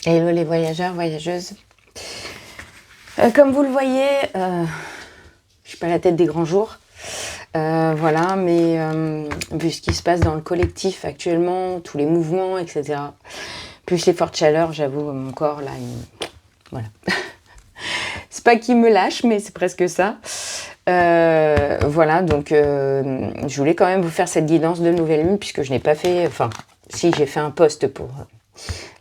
Hello les voyageurs, voyageuses. Comme vous le voyez, je suis pas à la tête des grands jours. Voilà, mais vu ce qui se passe dans le collectif actuellement, tous les mouvements, etc. Plus les fortes chaleurs, j'avoue, mon corps là, voilà. C'est pas qu'il me lâche, mais c'est presque ça. Voilà, donc je voulais quand même vous faire cette guidance de nouvelle lune, puisque je n'ai pas fait... Enfin, si, j'ai fait un post pour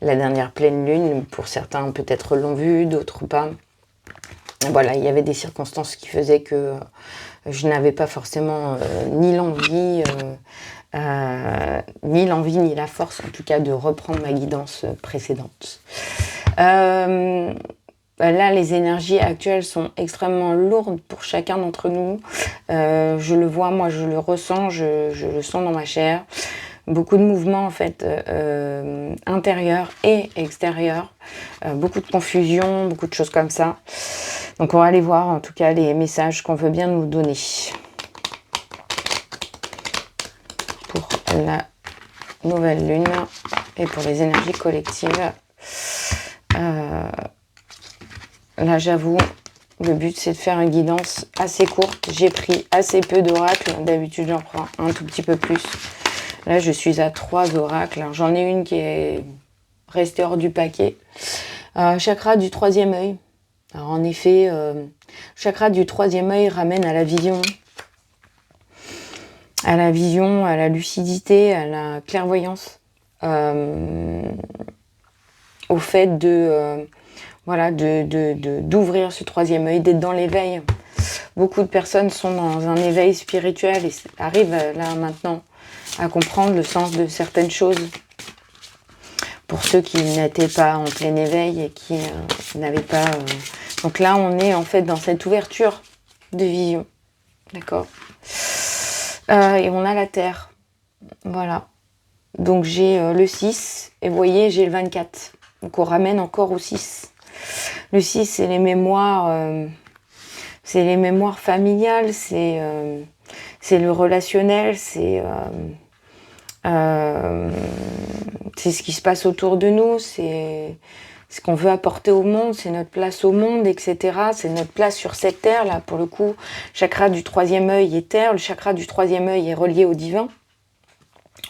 la dernière pleine lune. Pour certains, peut-être l'ont vu, d'autres pas. Voilà, il y avait des circonstances qui faisaient que je n'avais pas forcément ni l'envie, ni la force, en tout cas, de reprendre ma guidance précédente. Là, les énergies actuelles sont extrêmement lourdes pour chacun d'entre nous. Je le vois, moi, je le ressens, je le sens dans ma chair. Beaucoup de mouvements, en fait, intérieurs et extérieurs. Beaucoup de confusion, beaucoup de choses comme ça. Donc, on va aller voir, en tout cas, les messages qu'on veut bien nous donner. Pour la nouvelle lune et pour les énergies collectives. Là, j'avoue, le but, c'est de faire une guidance assez courte. J'ai pris assez peu d'oracles. D'habitude, j'en prends un tout petit peu plus. Là, je suis à 3 oracles. Alors, j'en ai une qui est restée hors du paquet. Chakra du 3e œil. Alors, en effet, chakra du 3e œil ramène à la vision. À la vision, à la lucidité, à la clairvoyance. Au fait de... Voilà, d'ouvrir ce 3e œil, d'être dans l'éveil. Beaucoup de personnes sont dans un éveil spirituel et arrivent là maintenant à comprendre le sens de certaines choses. Pour ceux qui n'étaient pas en plein éveil et qui n'avaient pas... Donc là, on est en fait dans cette ouverture de vision. D'accord. Et on a la Terre. Voilà. Donc j'ai le 6 et vous voyez, j'ai le 24. Donc on ramène encore au 6. Le 6, c'est les mémoires familiales, c'est le relationnel, c'est ce qui se passe autour de nous, c'est ce qu'on veut apporter au monde, c'est notre place au monde, etc. C'est notre place sur cette terre, là, pour le coup. Le chakra du 3e œil est terre, le chakra du 3e œil est relié au divin,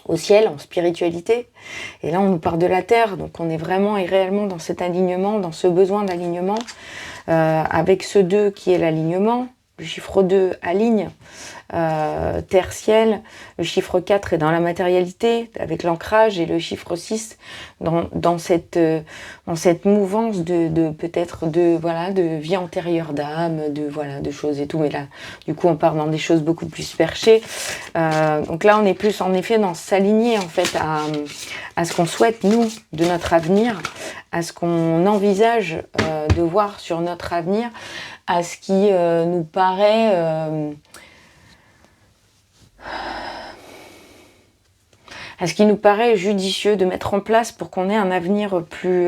au ciel, en spiritualité. Et là, on nous parle de la terre, donc on est vraiment et réellement dans cet alignement, dans ce besoin d'alignement, avec ce 2 qui est l'alignement. Le chiffre 2 aligne terre-ciel. Le chiffre 4 est dans la matérialité, avec l'ancrage, et le chiffre 6 dans cette mouvance de peut-être de vie antérieure d'âme, de choses et tout. Mais là, du coup, on part dans des choses beaucoup plus perchées. Donc là, on est plus en effet dans s'aligner en fait à ce qu'on souhaite, nous, de notre avenir, à ce qu'on envisage de voir sur notre avenir, à ce qui nous paraît... à ce qui nous paraît judicieux de mettre en place pour qu'on ait un avenir plus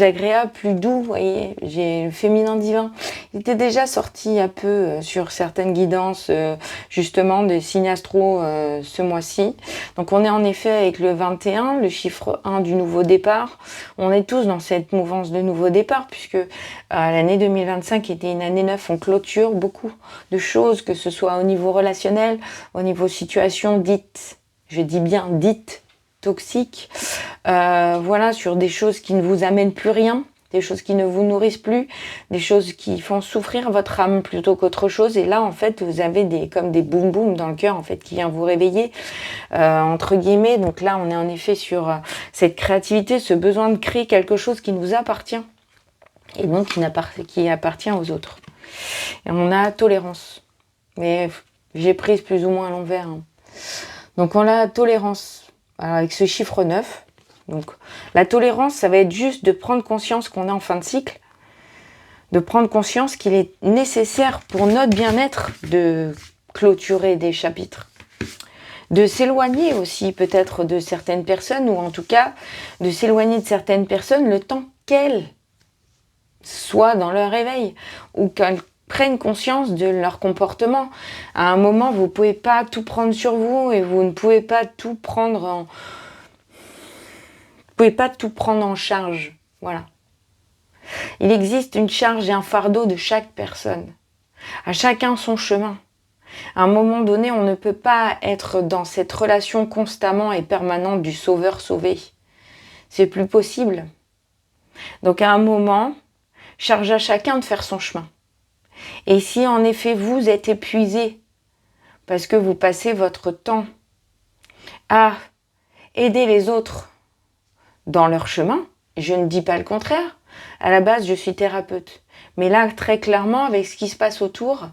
agréable, plus doux. Vous voyez, j'ai le féminin divin. Il était déjà sorti un peu sur certaines guidances, justement, des signes astro ce mois-ci. Donc on est en effet avec le 21, le chiffre 1 du nouveau départ. On est tous dans cette mouvance de nouveau départ, puisque l'année 2025 était une année 9. On clôture beaucoup de choses, que ce soit au niveau relationnel, au niveau situation dite, je dis bien dites toxiques, voilà, sur des choses qui ne vous amènent plus rien, des choses qui ne vous nourrissent plus, des choses qui font souffrir votre âme plutôt qu'autre chose. Et là, en fait, vous avez comme des boum boum dans le cœur, en fait, qui vient vous réveiller, entre guillemets. Donc là, on est en effet sur cette créativité, ce besoin de créer quelque chose qui nous appartient et donc qui appartient aux autres. Et on a tolérance, mais j'ai prise plus ou moins à l'envers, hein. Donc on a la tolérance, alors avec ce chiffre 9. Donc la tolérance, ça va être juste de prendre conscience qu'on est en fin de cycle, de prendre conscience qu'il est nécessaire pour notre bien-être de clôturer des chapitres, de s'éloigner aussi peut-être de certaines personnes, ou en tout cas de s'éloigner de certaines personnes le temps qu'elles soient dans leur éveil, ou qu'elles prennent conscience de leur comportement. À un moment, vous ne pouvez pas tout prendre sur vous et vous ne pouvez pas tout prendre Vous pouvez pas tout prendre en charge. Voilà. Il existe une charge et un fardeau de chaque personne. À chacun son chemin. À un moment donné, on ne peut pas être dans cette relation constamment et permanente du sauveur-sauvé. C'est plus possible. Donc à un moment, charge à chacun de faire son chemin. Et si en effet vous êtes épuisé parce que vous passez votre temps à aider les autres dans leur chemin, je ne dis pas le contraire. À la base, je suis thérapeute. Mais là, très clairement, avec ce qui se passe autour,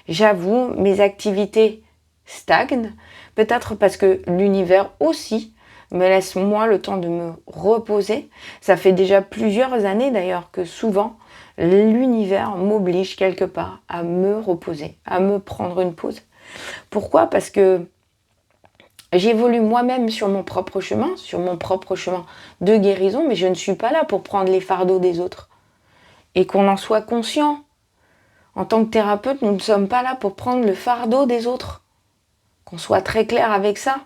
j'avoue, mes activités stagnent. Peut-être parce que l'univers aussi me laisse moi le temps de me reposer. Ça fait déjà plusieurs années d'ailleurs que souvent, l'univers m'oblige quelque part à me reposer, à me prendre une pause. Pourquoi ? Parce que j'évolue moi-même sur mon propre chemin de guérison, mais je ne suis pas là pour prendre les fardeaux des autres. Et qu'on en soit conscient. En tant que thérapeute, nous ne sommes pas là pour prendre le fardeau des autres. Qu'on soit très clair avec ça.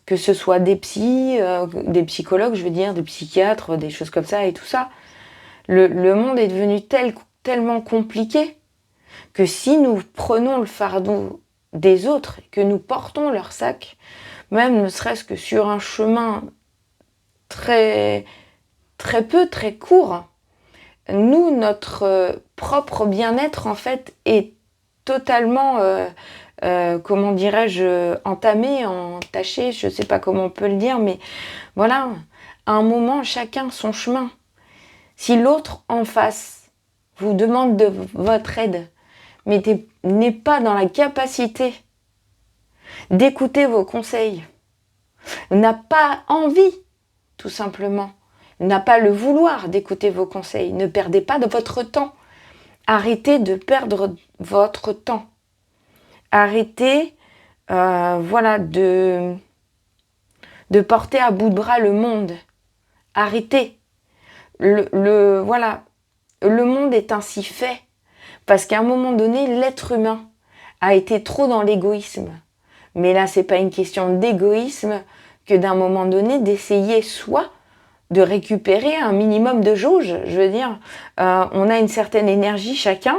Que ce soit des des psychologues, je veux dire, des psychiatres, des choses comme ça et tout ça. Le monde est devenu tellement compliqué que si nous prenons le fardeau des autres, que nous portons leur sac, même ne serait-ce que sur un chemin très court, nous, notre propre bien-être, en fait, est totalement, comment dirais-je, entamé, entaché, je ne sais pas comment on peut le dire, mais voilà, à un moment, chacun son chemin. Si l'autre en face vous demande de votre aide, mais n'est pas dans la capacité d'écouter vos conseils, n'a pas envie, tout simplement, n'a pas le vouloir d'écouter vos conseils, ne perdez pas de votre temps. Arrêtez de perdre votre temps. Arrêtez, voilà, de porter à bout de bras le monde. Arrêtez. Voilà, le monde est ainsi fait parce qu'à un moment donné, l'être humain a été trop dans l'égoïsme. Mais là, c'est pas une question d'égoïsme que d'un moment donné d'essayer soit de récupérer un minimum de jauge. Je veux dire, on a une certaine énergie chacun,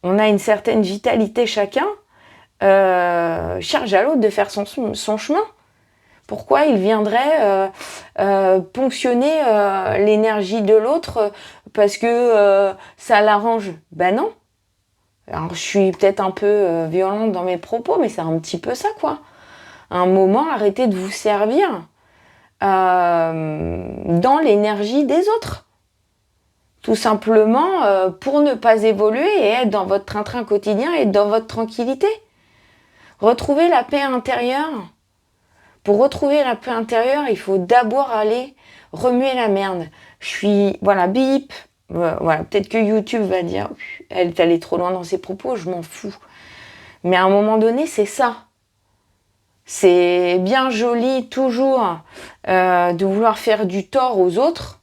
on a une certaine vitalité chacun, charge à l'autre de faire son chemin. Pourquoi il viendrait ponctionner l'énergie de l'autre parce que ça l'arrange ? Ben non. Alors je suis peut-être un peu violente dans mes propos, mais c'est un petit peu ça, quoi. À un moment, arrêtez de vous servir dans l'énergie des autres. Tout simplement pour ne pas évoluer et être dans votre train-train quotidien et dans votre tranquillité. Retrouvez la paix intérieure. Pour retrouver la paix intérieure, il faut d'abord aller remuer la merde. Je suis, voilà, bip. Voilà, peut-être que YouTube va dire, elle est allée trop loin dans ses propos, je m'en fous. Mais à un moment donné, c'est ça. C'est bien joli toujours de vouloir faire du tort aux autres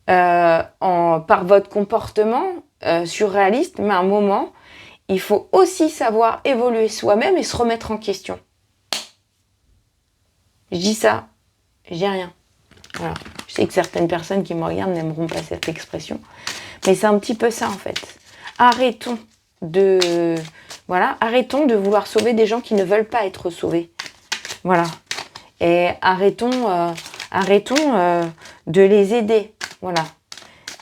par votre comportement surréaliste, mais à un moment, il faut aussi savoir évoluer soi-même et se remettre en question. Je dis ça, je dis rien. Voilà. Je sais que certaines personnes qui me regardent n'aimeront pas cette expression, mais c'est un petit peu ça en fait. Arrêtons de vouloir sauver des gens qui ne veulent pas être sauvés. Voilà. Et arrêtons de les aider. Voilà.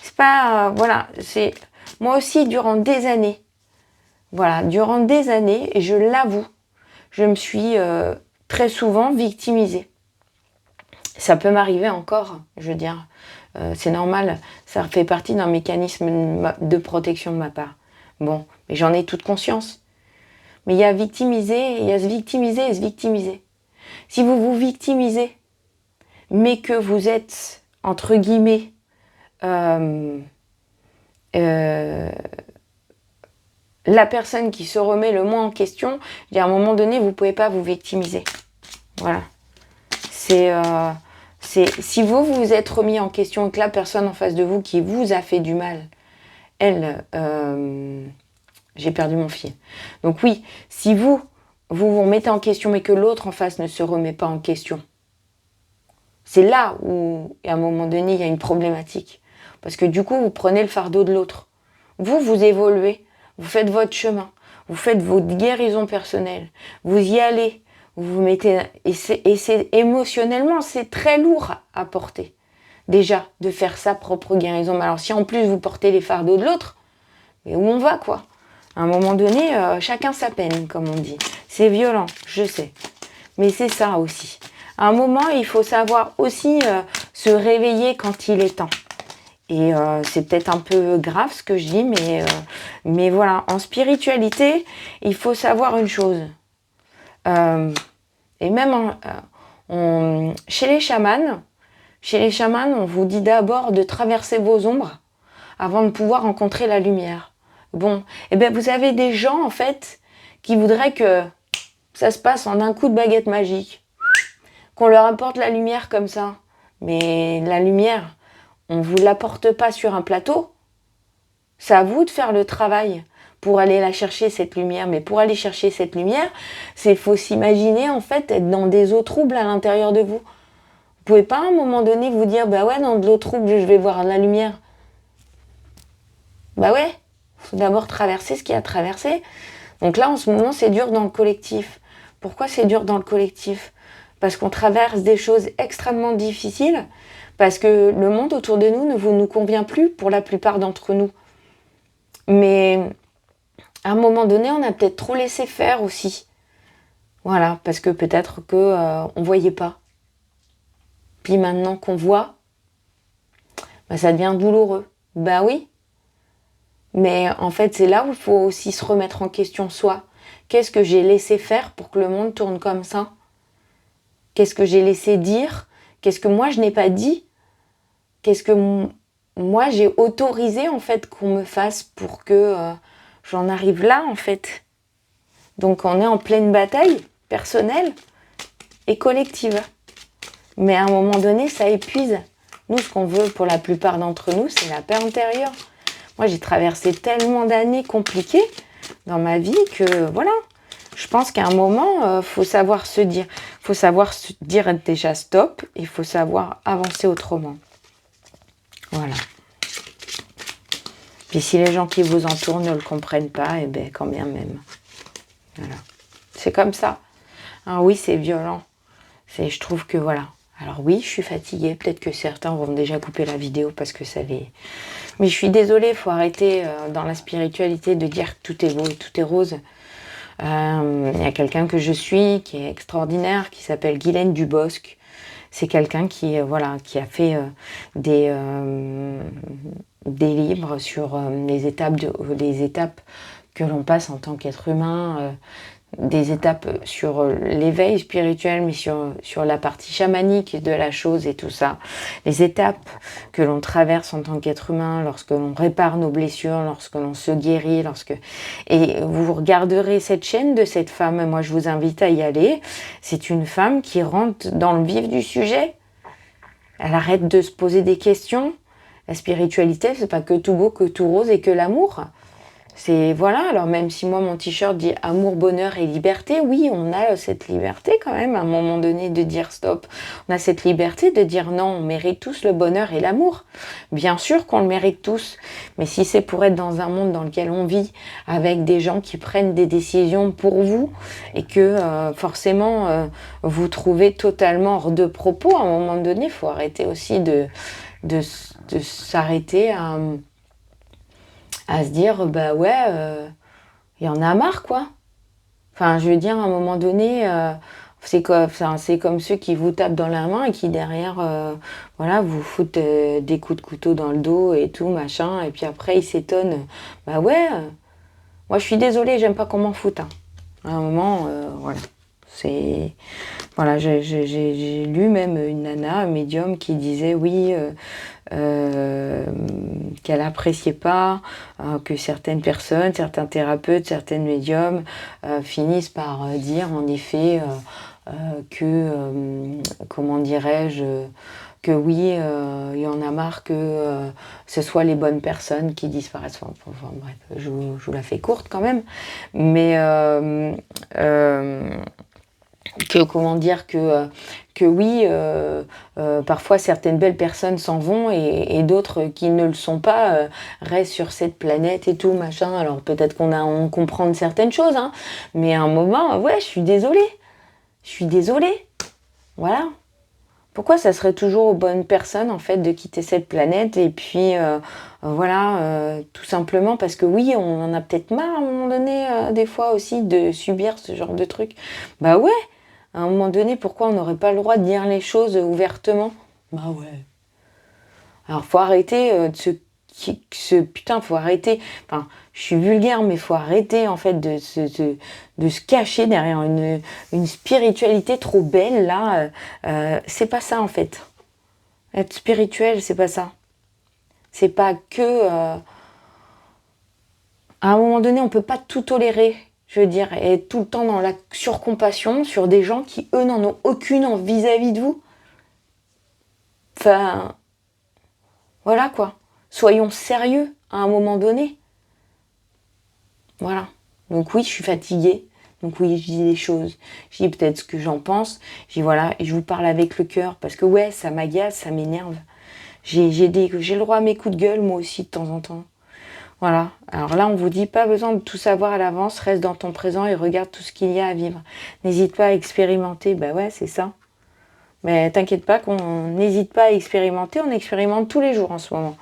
C'est pas c'est moi aussi durant des années. Voilà, durant des années, et je l'avoue, je me suis très souvent victimisée. Ça peut m'arriver encore, je veux dire, c'est normal, ça fait partie d'un mécanisme de protection de ma part. Bon, mais j'en ai toute conscience. Mais il y a victimiser, il y a se victimiser et se victimiser. Si vous vous victimisez, mais que vous êtes, entre guillemets, la personne qui se remet le moins en question, à un moment donné, vous ne pouvez pas vous victimiser. Voilà. Si vous vous êtes remis en question et que la personne en face de vous qui vous a fait du mal, elle, j'ai perdu mon fil. Donc oui, si vous remettez en question mais que l'autre en face ne se remet pas en question, C'est là où, à un moment donné, il y a une problématique. Parce que du coup, vous prenez le fardeau de l'autre. Vous évoluez, vous faites votre chemin, vous faites votre guérison personnelle, vous y allez, vous vous mettez... Et c'est émotionnellement, c'est très lourd à porter. Déjà, de faire sa propre guérison. Mais alors, si en plus vous portez les fardeaux de l'autre, mais où on va, quoi? À un moment donné, chacun sa peine, comme on dit. C'est violent, je sais. Mais c'est ça aussi. À un moment, il faut savoir aussi se réveiller quand il est temps. Et c'est peut-être un peu grave ce que je dis, mais voilà. En spiritualité, il faut savoir une chose. Et même chez les chamans, on vous dit d'abord de traverser vos ombres avant de pouvoir rencontrer la lumière. Bon, et bien vous avez des gens en fait qui voudraient que ça se passe en un coup de baguette magique, qu'on leur apporte la lumière comme ça. Mais la lumière, on ne vous l'apporte pas sur un plateau. C'est à vous de faire le travail pour aller la chercher, cette lumière. Mais pour aller chercher cette lumière, il faut s'imaginer en fait être dans des eaux troubles à l'intérieur de vous. Vous pouvez pas à un moment donné vous dire, bah ouais, dans de l'eau trouble, je vais voir la lumière. Bah ouais, il faut d'abord traverser ce qu'il y a à traverser. Donc là, en ce moment, c'est dur dans le collectif. Pourquoi c'est dur dans le collectif? Parce qu'on traverse des choses extrêmement difficiles, parce que le monde autour de nous ne nous convient plus pour la plupart d'entre nous. Mais à un moment donné, on a peut-être trop laissé faire aussi. Voilà, parce que peut-être qu'on ne voyait pas. Puis maintenant qu'on voit, bah, ça devient douloureux. Ben oui. Mais en fait, c'est là où il faut aussi se remettre en question soi. Qu'est-ce que j'ai laissé faire pour que le monde tourne comme ça? Qu'est-ce que j'ai laissé dire? Qu'est-ce que moi je n'ai pas dit? Qu'est-ce que moi j'ai autorisé en fait qu'on me fasse pour que j'en arrive là en fait? Donc on est en pleine bataille personnelle et collective. Mais à un moment donné, ça épuise. Nous, ce qu'on veut pour la plupart d'entre nous, c'est la paix intérieure. Moi, j'ai traversé tellement d'années compliquées dans ma vie que voilà. Je pense qu'à un moment, faut savoir se dire. Faut savoir se dire déjà stop. Il faut savoir avancer autrement. Voilà. Puis si les gens qui vous entourent ne le comprennent pas, eh bien quand bien même. Voilà. C'est comme ça. Ah oui, c'est violent. Je trouve que voilà. Alors oui, je suis fatiguée. Peut-être que certains vont déjà couper la vidéo parce que ça les... Mais je suis désolée, il faut arrêter dans la spiritualité de dire que tout est beau et tout est rose. Il y a quelqu'un que je suis qui est extraordinaire, qui s'appelle Guylaine Dubosc. C'est quelqu'un qui a fait des livres sur les étapes que l'on passe en tant qu'être humain, des étapes sur l'éveil spirituel, mais sur la partie chamanique de la chose et tout ça. Les étapes que l'on traverse en tant qu'être humain, lorsque l'on répare nos blessures, lorsque l'on se guérit, Et vous regarderez cette chaîne de cette femme, moi je vous invite à y aller. C'est une femme qui rentre dans le vif du sujet. Elle arrête de se poser des questions. La spiritualité, c'est pas que tout beau, que tout rose et que l'amour. C'est voilà, alors même si moi mon t-shirt dit amour, bonheur et liberté, oui, on a cette liberté quand même à un moment donné de dire stop. On a cette liberté de dire non, on mérite tous le bonheur et l'amour. Bien sûr qu'on le mérite tous, mais si c'est pour être dans un monde dans lequel on vit, avec des gens qui prennent des décisions pour vous et que forcément vous trouvez totalement hors de propos, à un moment donné, il faut arrêter aussi de s'arrêter à se dire, bah ouais, il y en a marre, quoi. Enfin, je veux dire, à un moment donné, c'est comme ceux qui vous tapent dans la main et qui, derrière, voilà, vous foutent des coups de couteau dans le dos et tout, machin, et puis après, ils s'étonnent. Bah ouais, moi, je suis désolée, j'aime pas qu'on m'en foute. Hein. À un moment, voilà. Voilà, j'ai lu même une nana, un médium, qui disait, oui... qu'elle appréciait pas, que certaines personnes, certains thérapeutes, certaines médiums finissent par dire en effet que, comment dirais-je, que oui, il y en a marre que ce soit les bonnes personnes qui disparaissent. Enfin, bref, je vous la fais courte quand même. Mais comment dire, que oui, parfois certaines belles personnes s'en vont et d'autres qui ne le sont pas restent sur cette planète et tout, machin. Alors peut-être on comprend certaines choses, hein, mais à un moment, ouais, je suis désolée. Je suis désolée. Voilà. Pourquoi ça serait toujours aux bonnes personnes, en fait, de quitter cette planète? Et puis, voilà, tout simplement parce que oui, on en a peut-être marre à un moment donné, des fois aussi, de subir ce genre de trucs. Bah ouais, à un moment donné, pourquoi on n'aurait pas le droit de dire les choses ouvertement? Bah ouais. Alors, faut arrêter putain, faut arrêter. Enfin, je suis vulgaire, mais faut arrêter en fait de se cacher derrière une spiritualité trop belle là. C'est pas ça en fait. Être spirituel, c'est pas ça. C'est pas que. À un moment donné, on peut pas tout tolérer. Je veux dire, et être tout le temps dans la surcompassion sur des gens qui, eux, n'en ont aucune en vis-à-vis de vous. Enfin, voilà quoi. Soyons sérieux à un moment donné. Voilà. Donc oui, je suis fatiguée. Donc oui, je dis des choses. Je dis peut-être ce que j'en pense. Je dis voilà, et je vous parle avec le cœur. Parce que ouais, ça m'agace, ça m'énerve. J'ai le droit à mes coups de gueule, moi aussi, de temps en temps. Voilà. Alors là, on vous dit pas besoin de tout savoir à l'avance. Reste dans ton présent et regarde tout ce qu'il y a à vivre. N'hésite pas à expérimenter. Bah ouais, c'est ça. Mais t'inquiète pas qu'on n'hésite pas à expérimenter. On expérimente tous les jours en ce moment.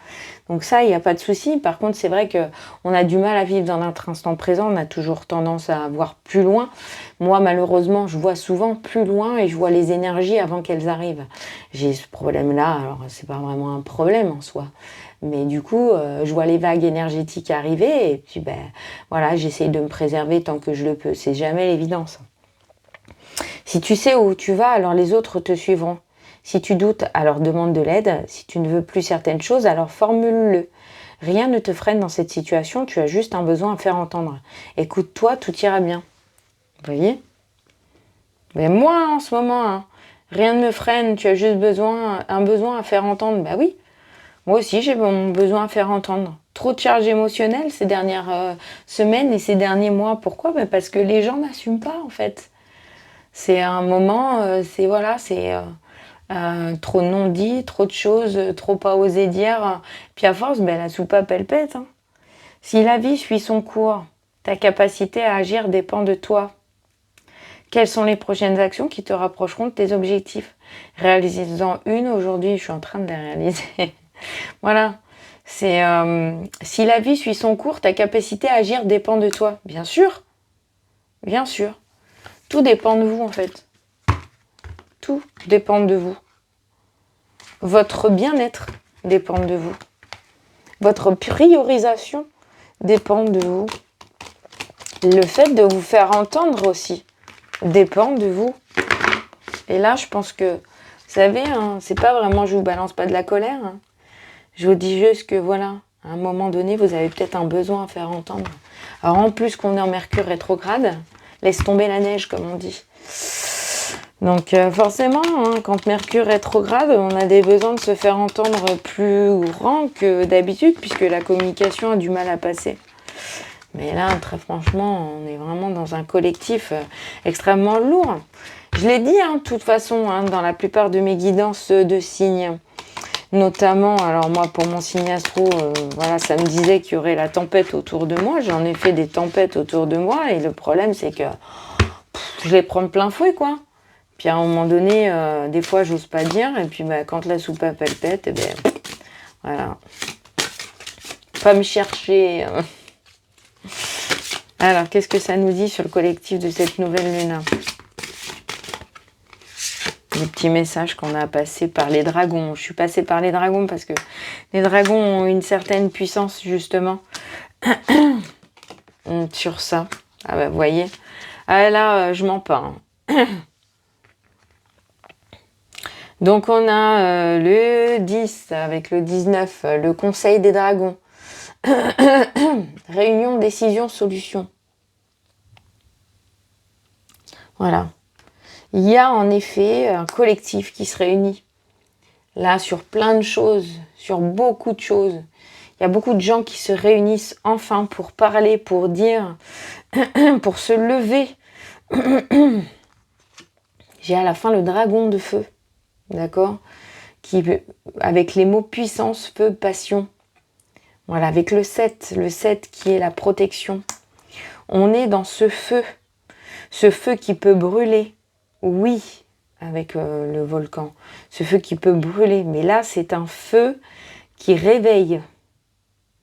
Donc ça, il n'y a pas de souci. Par contre, c'est vrai qu'on a du mal à vivre dans notre instant présent. On a toujours tendance à voir plus loin. Moi, malheureusement, je vois souvent plus loin et je vois les énergies avant qu'elles arrivent. J'ai ce problème-là. Alors, c'est pas vraiment un problème en soi. Mais du coup, je vois les vagues énergétiques arriver et puis, ben, voilà, j'essaye de me préserver tant que je le peux. C'est jamais l'évidence. Si tu sais où tu vas, alors les autres te suivront. Si tu doutes, alors demande de l'aide. Si tu ne veux plus certaines choses, alors formule-le. Rien ne te freine dans cette situation, tu as juste un besoin à faire entendre. Écoute-toi, tout ira bien. Vous voyez? Mais moi, en ce moment, hein, rien ne me freine, tu as juste un besoin à faire entendre. Bah oui, moi aussi j'ai mon besoin à faire entendre. Trop de charge émotionnelle ces dernières semaines et ces derniers mois. Pourquoi? Bah parce que les gens n'assument pas en fait. C'est un moment, trop de non-dits, trop de choses, trop pas osé dire. Puis à force, ben, la soupape, elle pète. Hein. Si la vie suit son cours, ta capacité à agir dépend de toi. Quelles sont les prochaines actions qui te rapprocheront de tes objectifs? Réalise-en une aujourd'hui, je suis en train de les réaliser. Voilà. C'est si la vie suit son cours, ta capacité à agir dépend de toi. Bien sûr. Bien sûr. Tout dépend de vous en fait. Tout dépend de vous. Votre bien-être dépend de vous. Votre priorisation dépend de vous. Le fait de vous faire entendre aussi dépend de vous. Et là, je pense que, vous savez, hein, c'est pas vraiment, je vous balance pas de la colère. Hein. Je vous dis juste que voilà, à un moment donné, vous avez peut-être un besoin à faire entendre. Alors en plus qu'on est en Mercure rétrograde, laisse tomber la neige, comme on dit. Donc forcément, hein, quand Mercure rétrograde, on a des besoins de se faire entendre plus grands que d'habitude, puisque la communication a du mal à passer. Mais là, très franchement, on est vraiment dans un collectif extrêmement lourd. Je l'ai dit, hein, de toute façon, hein, dans la plupart de mes guidances de signes, notamment, alors moi, pour mon signe astro, voilà, ça me disait qu'il y aurait la tempête autour de moi. J'en ai fait des tempêtes autour de moi, et le problème, c'est que je les prends de plein fouet, quoi. Puis à un moment donné, des fois, j'ose pas dire. Et puis bah, quand la soupape, elle pète, et ben voilà. Pas me chercher. Alors, qu'est-ce que ça nous dit sur le collectif de cette nouvelle lune? Les petits messages qu'on a passés par les dragons. Je suis passée par les dragons parce que les dragons ont une certaine puissance, justement, sur ça. Ah bah, vous voyez. Ah là, je mens pas. Hein. Donc on a le 10 avec le 19, le conseil des dragons. Réunion, décision, solution. Voilà. Il y a en effet un collectif qui se réunit. Là, sur plein de choses, sur beaucoup de choses. Il y a beaucoup de gens qui se réunissent enfin pour parler, pour dire, pour se lever. J'ai à la fin le dragon de feu, d'accord, qui, avec les mots puissance, feu, passion. Voilà, avec le 7 qui est la protection. On est dans ce feu qui peut brûler, oui, avec le volcan, ce feu qui peut brûler, mais là c'est un feu qui réveille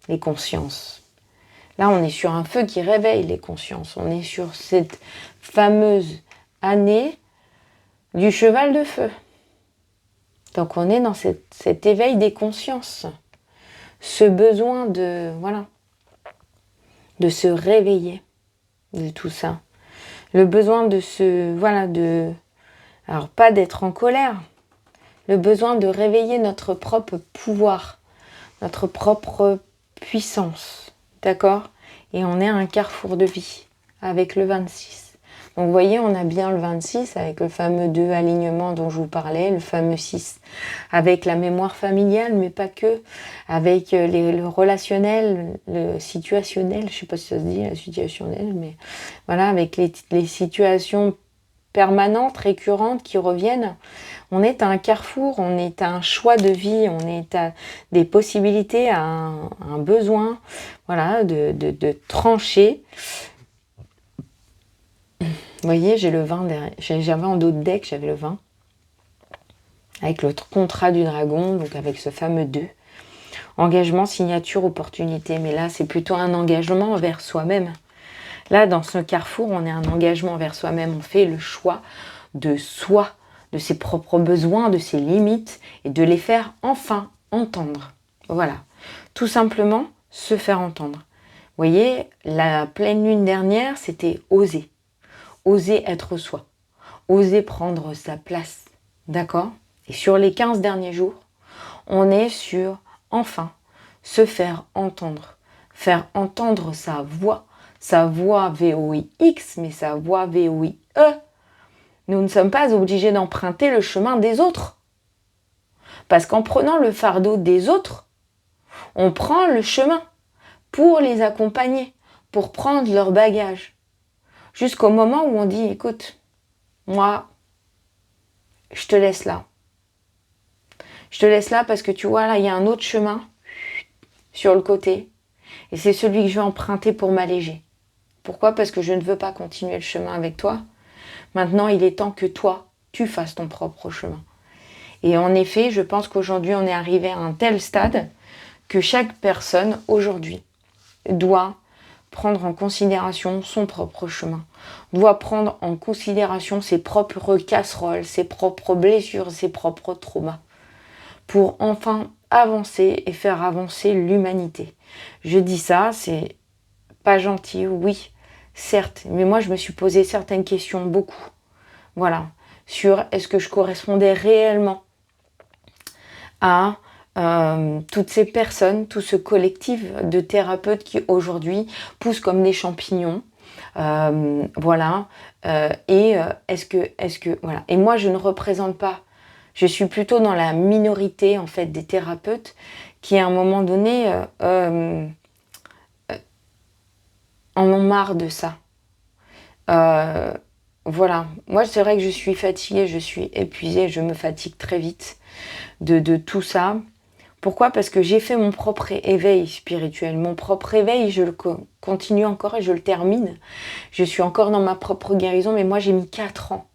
les consciences. Là on est sur un feu qui réveille les consciences, on est sur cette fameuse année du cheval de feu. Donc on est dans cet éveil des consciences, ce besoin de, voilà, de se réveiller de tout ça. Le besoin de se, voilà, alors pas d'être en colère, le besoin de réveiller notre propre pouvoir, notre propre puissance, d'accord? Et on est à un carrefour de vie avec le 26. Donc vous voyez, on a bien le 26 avec le fameux 2 alignement dont je vous parlais, le fameux 6 avec la mémoire familiale, mais pas que, avec le relationnel, le situationnel, je ne sais pas si ça se dit, la situationnel, mais voilà, avec les situations permanentes, récurrentes qui reviennent. On est à un carrefour, on est à un choix de vie, on est à des possibilités, à un besoin, voilà, de trancher. Vous voyez, j'ai le 20 derrière. J'avais en dos de deck, j'avais le 20. Avec le contrat du dragon, donc avec ce fameux 2. Engagement, signature, opportunité. Mais là, c'est plutôt un engagement envers soi-même. Là, dans ce carrefour, on est un engagement envers soi-même. On fait le choix de soi, de ses propres besoins, de ses limites, et de les faire enfin entendre. Voilà. Tout simplement, se faire entendre. Vous voyez, la pleine lune dernière, c'était oser. Oser être soi. Oser prendre sa place. D'accord ? Et sur les 15 derniers jours, on est sur, enfin, se faire entendre. Faire entendre sa voix VOIX, mais sa voix VOIE. Nous ne sommes pas obligés d'emprunter le chemin des autres. Parce qu'en prenant le fardeau des autres, on prend le chemin pour les accompagner, pour prendre leur bagage. Jusqu'au moment où on dit, écoute, moi, je te laisse là. Je te laisse là parce que tu vois, là, il y a un autre chemin sur le côté. Et c'est celui que je vais emprunter pour m'alléger. Pourquoi ? Parce que je ne veux pas continuer le chemin avec toi. Maintenant, il est temps que toi, tu fasses ton propre chemin. Et en effet, je pense qu'aujourd'hui, on est arrivé à un tel stade que chaque personne, aujourd'hui, doit prendre en considération son propre chemin, doit prendre en considération ses propres casseroles, ses propres blessures, ses propres traumas, pour enfin avancer et faire avancer l'humanité. Je dis ça, c'est pas gentil, oui, certes, mais moi je me suis posé certaines questions, beaucoup, voilà, sur est-ce que je correspondais réellement à toutes ces personnes, tout ce collectif de thérapeutes qui aujourd'hui poussent comme des champignons, voilà. Est-ce que voilà. Et moi, je ne représente pas. Je suis plutôt dans la minorité en fait des thérapeutes qui, à un moment donné, en ont marre de ça. Voilà. Moi, c'est vrai que je suis fatiguée, je suis épuisée, je me fatigue très vite de tout ça. Pourquoi ? Parce que j'ai fait mon propre éveil spirituel. Mon propre éveil, je le continue encore et je le termine. Je suis encore dans ma propre guérison, mais moi j'ai mis 4 ans.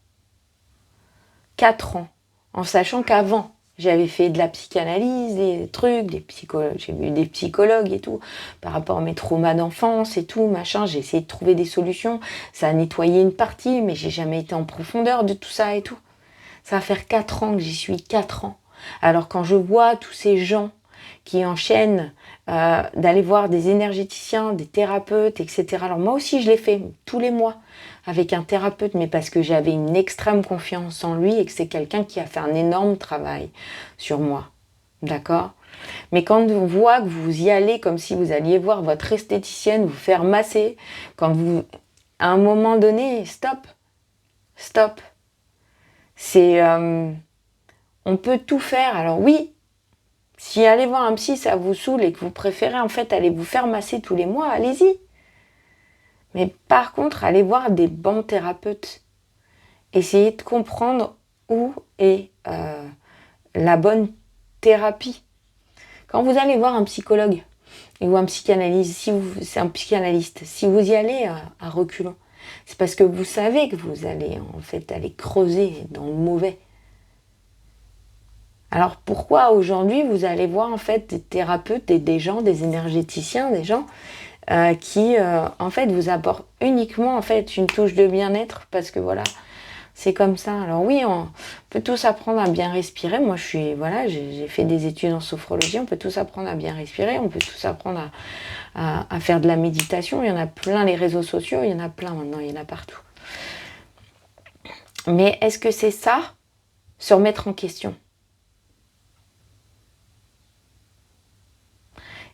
4 ans. En sachant qu'avant, j'avais fait de la psychanalyse, des trucs, j'ai vu des psychologues et tout, par rapport à mes traumas d'enfance et tout, machin. J'ai essayé de trouver des solutions. Ça a nettoyé une partie, mais j'ai jamais été en profondeur de tout ça et tout. Ça va faire 4 ans que j'y suis, 4 ans. Alors quand je vois tous ces gens qui enchaînent d'aller voir des énergéticiens, des thérapeutes, etc. Alors moi aussi je l'ai fait tous les mois avec un thérapeute, mais parce que j'avais une extrême confiance en lui et que c'est quelqu'un qui a fait un énorme travail sur moi. D'accord ? Mais quand on voit que vous y allez comme si vous alliez voir votre esthéticienne vous faire masser, quand vous, à un moment donné, stop. C'est... on peut tout faire. Alors oui, si aller voir un psy, ça vous saoule et que vous préférez en fait aller vous faire masser tous les mois, allez-y. Mais par contre, allez voir des bons thérapeutes essayez de comprendre où est la bonne thérapie. Quand vous allez voir un psychologue ou un psychanalyste, c'est un psychanalyste, si vous y allez à reculons, c'est parce que vous savez que vous allez en fait aller creuser dans le mauvais. Alors pourquoi aujourd'hui vous allez voir en fait des thérapeutes, des gens, des énergéticiens, des gens qui en fait vous apportent uniquement en fait une touche de bien-être parce que voilà, c'est comme ça. Alors oui, on peut tous apprendre à bien respirer. Moi j'ai fait des études en sophrologie, on peut tous apprendre à bien respirer, on peut tous apprendre à faire de la méditation. Il y en a plein, les réseaux sociaux, il y en a plein maintenant, il y en a partout. Mais est-ce que c'est ça, se remettre en question?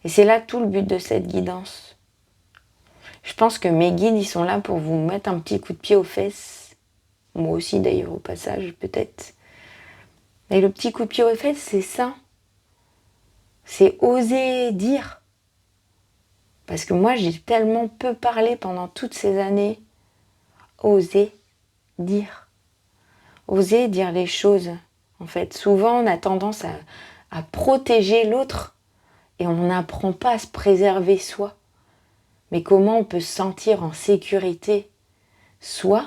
Et c'est là tout le but de cette guidance. Je pense que mes guides, ils sont là pour vous mettre un petit coup de pied aux fesses. Moi aussi d'ailleurs au passage, peut-être. Et le petit coup de pied aux fesses, c'est ça. C'est oser dire. Parce que moi, j'ai tellement peu parlé pendant toutes ces années. Oser dire. Oser dire les choses. En fait, souvent, on a tendance à protéger l'autre et on n'apprend pas à se préserver soi. Mais comment on peut se sentir en sécurité soi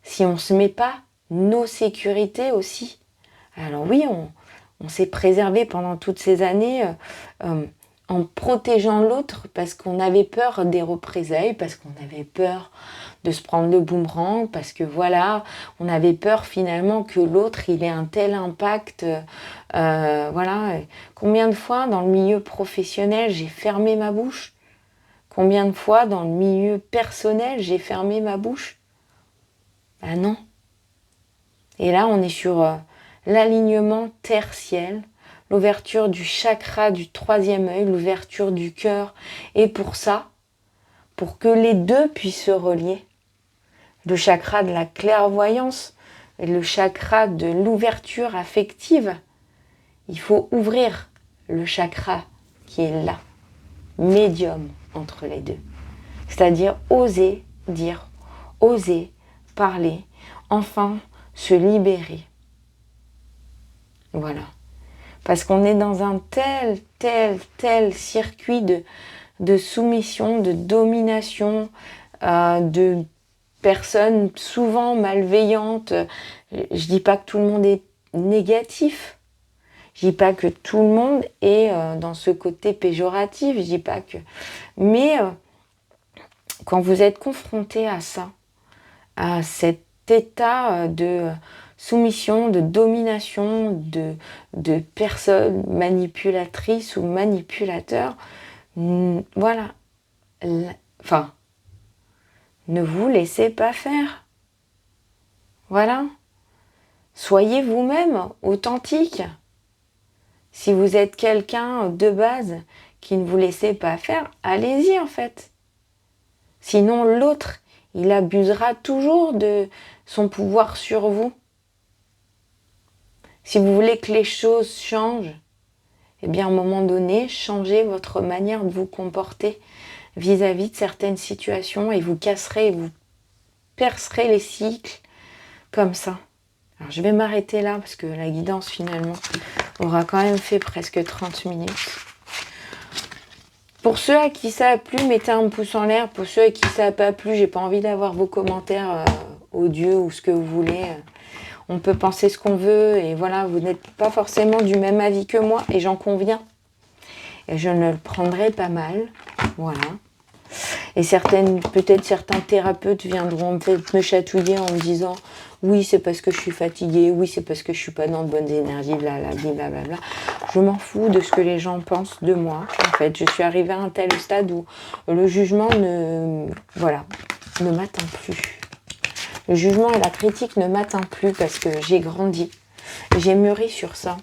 si on ne se met pas nos sécurités aussi? Alors oui, on s'est préservé pendant toutes ces années en protégeant l'autre parce qu'on avait peur des représailles, parce qu'on avait peur de se prendre le boomerang, parce que voilà, on avait peur finalement que l'autre il ait un tel impact. Voilà. Combien de fois dans le milieu professionnel j'ai fermé ma bouche? Combien de fois dans le milieu personnel j'ai fermé ma bouche? Ben non. Et là on est sur l'alignement terre-ciel, l'ouverture du chakra du 3e œil, l'ouverture du cœur. Et pour ça, pour que les deux puissent se relier, le chakra de la clairvoyance et le chakra de l'ouverture affective, il faut ouvrir le chakra qui est là, médium entre les deux. C'est-à-dire oser dire, oser parler, enfin se libérer. Voilà. Parce qu'on est dans un tel circuit de soumission, de domination, de personnes souvent malveillantes. Je dis pas que tout le monde est négatif. Je dis pas que tout le monde est dans ce côté péjoratif. Je dis pas que... Mais quand vous êtes confronté à ça, à cet état de soumission, de domination, de personnes manipulatrices ou manipulateurs, voilà. Enfin, ne vous laissez pas faire. Voilà. Soyez vous-même authentique. Si vous êtes quelqu'un de base qui ne vous laissez pas faire, allez-y en fait. Sinon l'autre, il abusera toujours de son pouvoir sur vous. Si vous voulez que les choses changent, eh bien à un moment donné, changez votre manière de vous comporter vis-à-vis de certaines situations et vous casserez, vous percerez les cycles comme ça. Alors je vais m'arrêter là parce que la guidance finalement aura quand même fait presque 30 minutes. Pour ceux à qui ça a plu, mettez un pouce en l'air. Pour ceux à qui ça n'a pas plu, j'ai pas envie d'avoir vos commentaires odieux ou ce que vous voulez. On peut penser ce qu'on veut et voilà, vous n'êtes pas forcément du même avis que moi et j'en conviens. Et je ne le prendrai pas mal. Voilà. Et peut-être certains thérapeutes viendront peut-être me chatouiller en me disant oui, c'est parce que je suis fatiguée, oui, c'est parce que je suis pas dans de bonnes énergies, blablabla. Je m'en fous de ce que les gens pensent de moi. En fait, je suis arrivée à un tel stade où le jugement ne m'atteint plus. Le jugement et la critique ne m'atteint plus parce que j'ai grandi. J'ai mûri sur ça.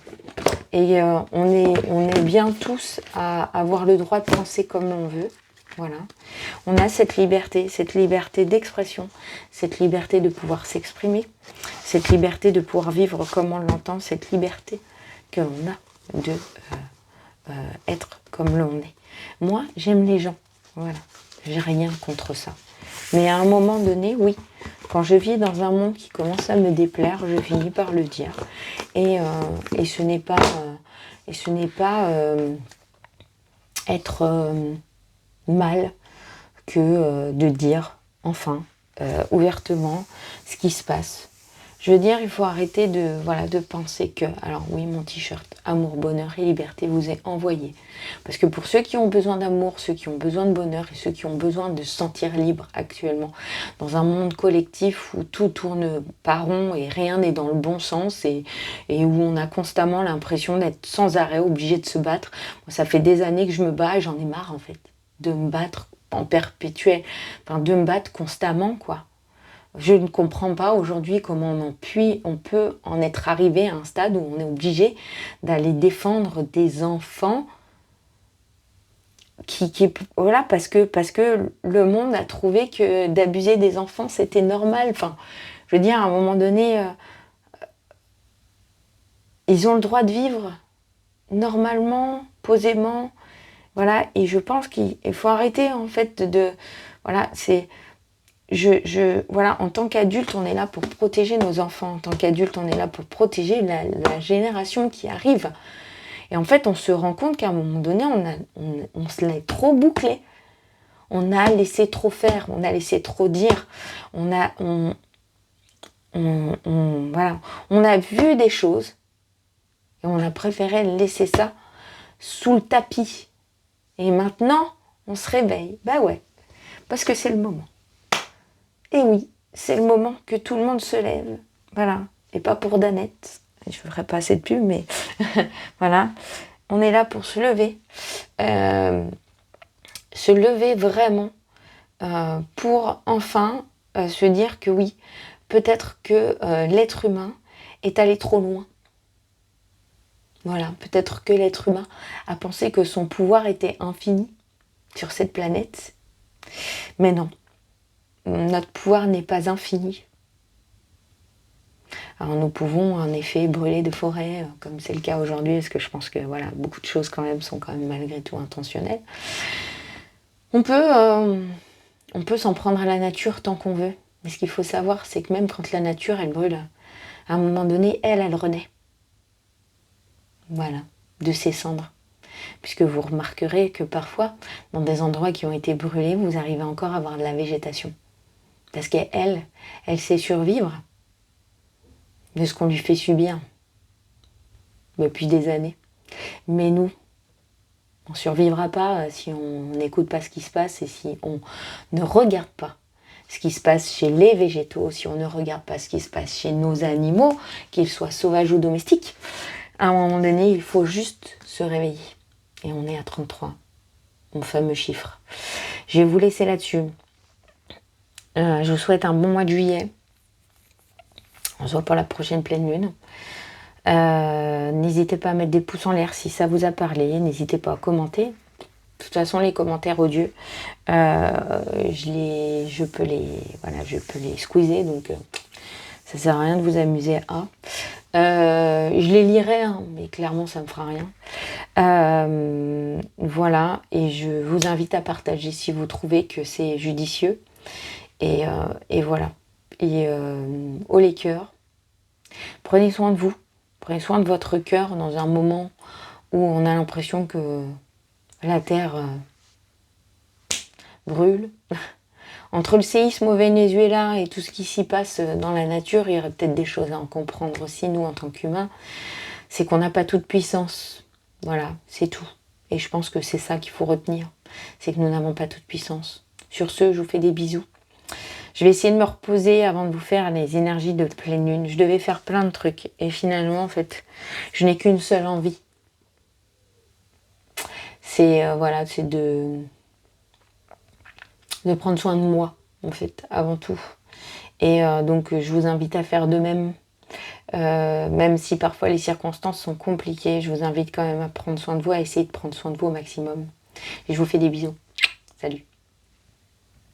Et on est bien tous à avoir le droit de penser comme l'on veut. Voilà. On a cette liberté d'expression, cette liberté de pouvoir s'exprimer, cette liberté de pouvoir vivre comme on l'entend, cette liberté que l'on a de être comme l'on est. Moi, j'aime les gens. Voilà. J'ai rien contre ça. Mais à un moment donné, oui, Quand je vis dans un monde qui commence à me déplaire, je finis par le dire. Et ce n'est pas, être mal que de dire, enfin, ouvertement, ce qui se passe. Je veux dire, il faut arrêter de penser que, alors oui, mon t-shirt amour, bonheur et liberté vous est envoyé. Parce que pour ceux qui ont besoin d'amour, ceux qui ont besoin de bonheur et ceux qui ont besoin de se sentir libres actuellement, dans un monde collectif où tout tourne par rond et rien n'est dans le bon sens et où on a constamment l'impression d'être sans arrêt obligé de se battre. Moi, ça fait des années que je me bats et j'en ai marre en fait, de me battre en perpétuel, enfin de me battre constamment quoi. Je ne comprends pas aujourd'hui comment on peut en être arrivé à un stade où on est obligé d'aller défendre des enfants voilà, parce que le monde a trouvé que d'abuser des enfants c'était normal. Enfin, je veux dire, à un moment donné, ils ont le droit de vivre normalement, posément, voilà. Et je pense qu'il faut arrêter en fait voilà, c'est voilà, en tant qu'adulte, on est là pour protéger nos enfants. En tant qu'adulte, on est là pour protéger la génération qui arrive. Et en fait, on se rend compte qu'à un moment donné, on se l'est trop bouclé. On a laissé trop faire, on a laissé trop dire. Voilà, on a vu des choses et on a préféré laisser ça sous le tapis. Et maintenant, on se réveille. Bah ouais, parce que c'est le moment. Et oui, c'est le moment que tout le monde se lève. Voilà. Et pas pour Danette. Je ne ferai pas assez de pub, mais voilà. On est là pour se lever. Se lever vraiment pour enfin se dire que oui, peut-être que l'être humain est allé trop loin. Voilà. Peut-être que l'être humain a pensé que son pouvoir était infini sur cette planète. Mais non. Notre pouvoir n'est pas infini. Alors nous pouvons en effet brûler des forêts, comme c'est le cas aujourd'hui, parce que je pense que voilà, beaucoup de choses quand même sont quand même malgré tout intentionnelles. On peut s'en prendre à la nature tant qu'on veut. Mais ce qu'il faut savoir, c'est que même quand la nature, elle brûle, à un moment donné, elle renaît. Voilà, de ses cendres. Puisque vous remarquerez que parfois, dans des endroits qui ont été brûlés, vous arrivez encore à voir de la végétation. Parce qu'elle sait survivre de ce qu'on lui fait subir depuis des années. Mais nous, on ne survivra pas si on n'écoute pas ce qui se passe et si on ne regarde pas ce qui se passe chez les végétaux, si on ne regarde pas ce qui se passe chez nos animaux, qu'ils soient sauvages ou domestiques. À un moment donné, il faut juste se réveiller. Et on est à 33, mon fameux chiffre. Je vais vous laisser là-dessus. Je vous souhaite un bon mois de juillet. On se voit pour la prochaine pleine lune. N'hésitez pas à mettre des pouces en l'air si ça vous a parlé. N'hésitez pas à commenter. De toute façon, les commentaires odieux, je peux les squeezer. Donc, ça sert à rien de vous amuser à. Je les lirai, hein, mais clairement, ça ne me fera rien. Voilà. Et je vous invite à partager si vous trouvez que c'est judicieux. Et voilà. Et haut les cœurs. Prenez soin de vous. Prenez soin de votre cœur dans un moment où on a l'impression que la terre brûle. Entre le séisme au Venezuela et tout ce qui s'y passe dans la nature, il y aurait peut-être des choses à en comprendre aussi, nous, en tant qu'humains. C'est qu'on n'a pas toute puissance. Voilà, c'est tout. Et je pense que c'est ça qu'il faut retenir. C'est que nous n'avons pas toute puissance. Sur ce, je vous fais des bisous. Je vais essayer de me reposer avant de vous faire les énergies de pleine lune. Je devais faire plein de trucs. Et finalement, en fait, je n'ai qu'une seule envie. C'est de prendre soin de moi, en fait, avant tout. Et donc, je vous invite à faire de même. Même si parfois les circonstances sont compliquées, je vous invite quand même à prendre soin de vous, à essayer de prendre soin de vous au maximum. Et je vous fais des bisous. Salut.